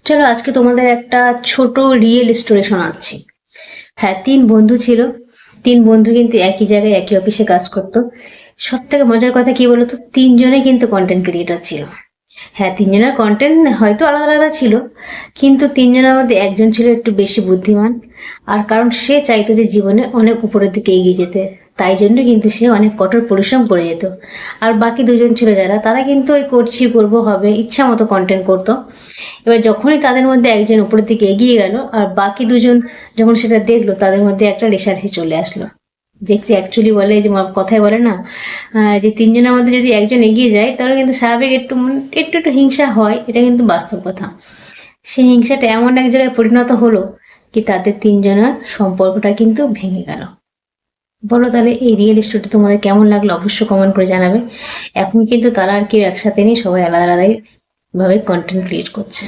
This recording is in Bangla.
চলো আজকে তোমাদের একটা ছোট রিয়েল স্টোরি শোনাচ্ছি। হ্যাঁ, 3 বন্ধু ছিল। 3 বন্ধু কিন্তু একই জায়গায় একই অফিসে কাজ করতো। সব থেকে মজার কথা কি বলতো, 3জনে কিন্তু কন্টেন্ট ক্রিয়েটর ছিল। হ্যাঁ, 3জনের কন্টেন্ট হয়তো আলাদা আলাদা ছিল, কিন্তু 3জনের মধ্যে একজন ছিল একটু বেশি বুদ্ধিমান। আর কারণ সে চাইতো যে জীবনে অনেক উপরের দিকে এগিয়ে যেতে, তাই জন্য কিন্তু সে অনেক কঠোর পরিশ্রম করে যেত। আর বাকি 2জন ছিল যারা, তারা কিন্তু ওই করছি করবো হবে ইচ্ছা মতো কন্টেন্ট করতো। এবার যখনই তাদের মধ্যে একজন উপরের দিকে এগিয়ে গেল আর বাকি 2জন যখন সেটা দেখলো, তাদের মধ্যে একটা রেষারেষি চলে আসলো। যে অ্যাকচুয়ালি বলে যে কথায় বলে না, যে 3জনের মধ্যে যদি একজন এগিয়ে যায় তাহলে কিন্তু স্বাভাবিক একটু একটু একটু হিংসা হয়, এটা কিন্তু বাস্তব কথা। সেই হিংসাটা এমন এক জায়গায় পরিণত হলো কি তাদের 3জনের সম্পর্কটা কিন্তু ভেঙে গেল। বলো তাহলে এই রিয়েল স্টোরি তোমাদের কেমন লাগলো, অবশ্যই কমেন্ট করে জানাবে। এখন কিন্তু তারা আর কেউ একসাথে নেই, সবাই আলাদা আলাদাই ভাবে কন্টেন্ট ক্রিয়েট করছে।